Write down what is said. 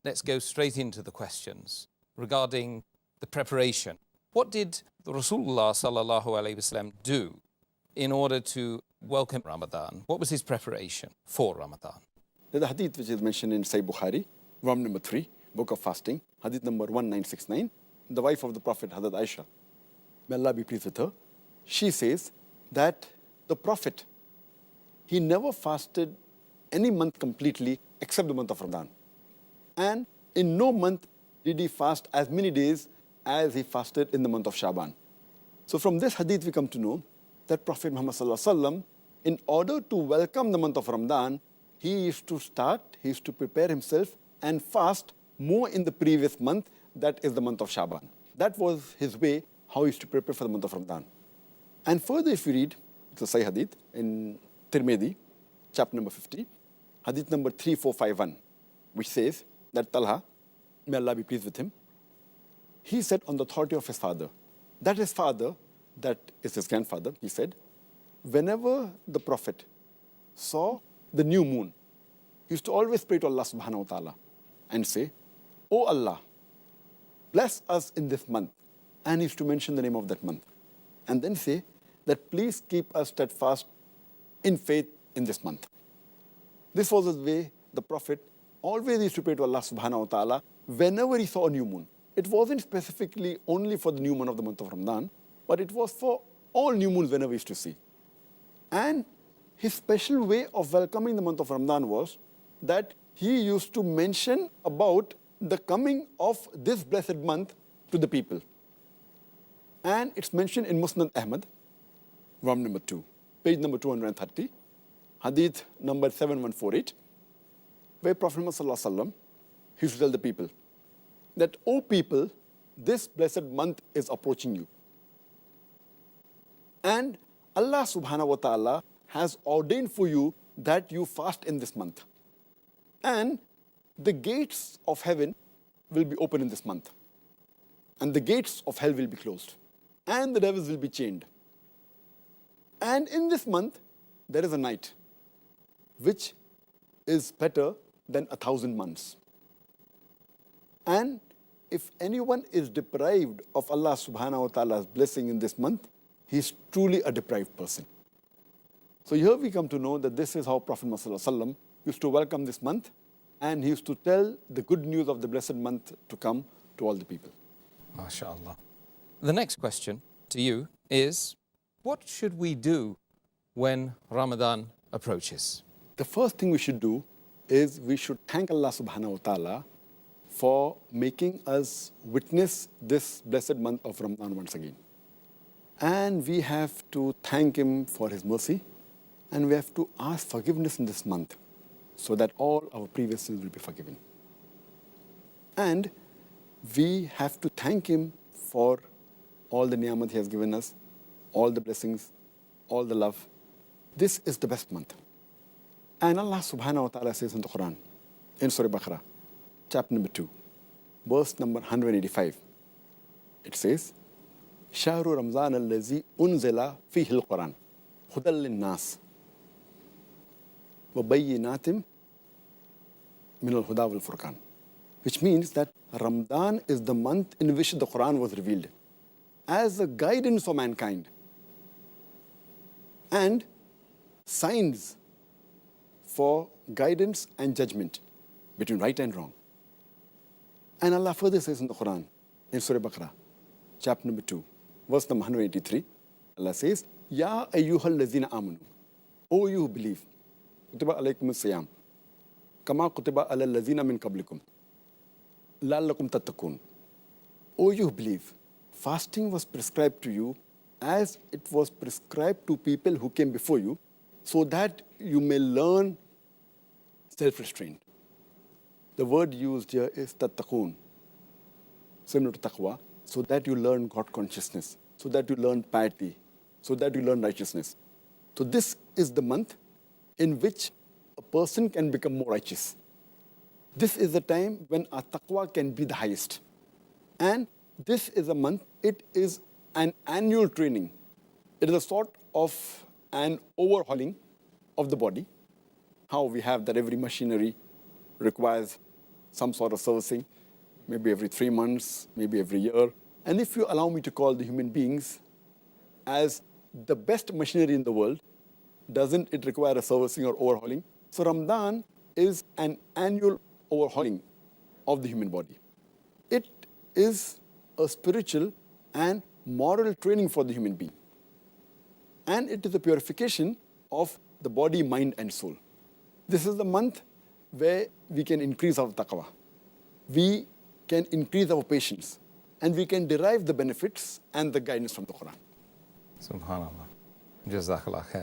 let's go straight into the questions regarding the preparation. What did the Rasulullah sallallahu alaihi wasallam do in order to welcome Ramadan? What was his preparation for Ramadan? There's a hadith which is mentioned in Sahih Bukhari, volume number 3, book of fasting, hadith number 1969. The wife of the Prophet, Hazrat Aisha, may Allah be pleased with her, she says that the Prophet, he never fasted any month completely except the month of Ramadan. And in no month did he fast as many days as he fasted in the month of Shaban. So from this hadith we come to know that Prophet Muhammad sallallahu alaihi wasallam, in order to welcome the month of Ramadan, he used to prepare himself and fast more in the previous month, that is the month of Shaban. That was his way, how he used to prepare for the month of Ramadan. And further if you read the Sahih Hadith in Tirmidhi, chapter number 50, Hadith number 3451, which says that Talha, may Allah be pleased with him, he said on the authority of his father, that his father, that is his grandfather, he said, whenever the Prophet saw the new moon, he used to always pray to Allah subhanahu wa ta'ala and say, "O Allah, bless us in this month." And he used to mention the name of that month. And then say that please keep us steadfast in faith in this month. This was the way the Prophet always used to pray to Allah subhanahu wa ta'ala whenever he saw a new moon. It wasn't specifically only for the new moon of the month of Ramadan, but it was for all new moons whenever he used to see. And his special way of welcoming the month of Ramadan was that he used to mention about the coming of this blessed month to the people. And it's mentioned in Musnad Ahmad, volume number 2, page number 230, hadith number 7148, where Prophet Muhammad sallallahu alaihi wasallam used to tell the people that, "O people, this blessed month is approaching you. And Allah subhanahu wa ta'ala has ordained for you that you fast in this month. And the gates of heaven will be open in this month. And the gates of hell will be closed. And the devils will be chained. And in this month, there is a night which is better than 1,000 months. And if anyone is deprived of Allah subhanahu wa ta'ala's blessing in this month, he is truly a deprived person." So here we come to know that this is how Prophet Muhammad sallallahu alaihi wasallam used to welcome this month, and he used to tell the good news of the blessed month to come to all the people. MashaAllah. The next question to you is, what should we do when Ramadan approaches? The first thing we should do is we should thank Allah subhanahu wa ta'ala for making us witness this blessed month of Ramadan once again. And we have to thank him for his mercy, and we have to ask forgiveness in this month so that all our previous sins will be forgiven. And we have to thank him for all the ni'amat he has given us, all the blessings, all the love. This is the best month. And Allah subhanahu wa ta'ala says in the Quran, in Surah Baqarah, chapter number 2, verse number 185, it says, "Shahru Ramzan allazi unzila fihi al-Quran, hudal lin-nas, wa bayyinatim min al-huda wal-furqan." Which means that Ramadan is the month in which the Quran was revealed as a guidance for mankind and signs for guidance and judgment between right and wrong. And Allah further says in the Quran, in Surah Baqarah, chapter number 2, verse number 183, Allah says, "Ya ayyuhal lazina amanu," O you who believe, kutiba alaykum as-siyam, kama kutiba alal lazina min qablikum, la'allakum tattaqun. O you who believe, fasting was prescribed to you as it was prescribed to people who came before you, so that you may learn self-restraint. The word used here is tattaqun, similar to taqwa, so that you learn God consciousness, so that you learn piety, so that you learn righteousness. So this is the month in which a person can become more righteous. This is the time when our taqwa can be the highest. And this is a month, it is an annual training. It is a sort of an overhauling of the body. How we have that every machinery requires some sort of servicing, maybe every 3 months, maybe every year. And if you allow me to call the human beings as the best machinery in the world, doesn't it require a servicing or overhauling? So Ramadan is an annual overhauling of the human body. It is a spiritual and moral training for the human being. And it is a purification of the body, mind, and soul. This is the month where we can increase our taqwa. We can increase our patience. And we can derive the benefits and the guidance from the Quran. Subhanallah. Jazakallah khair.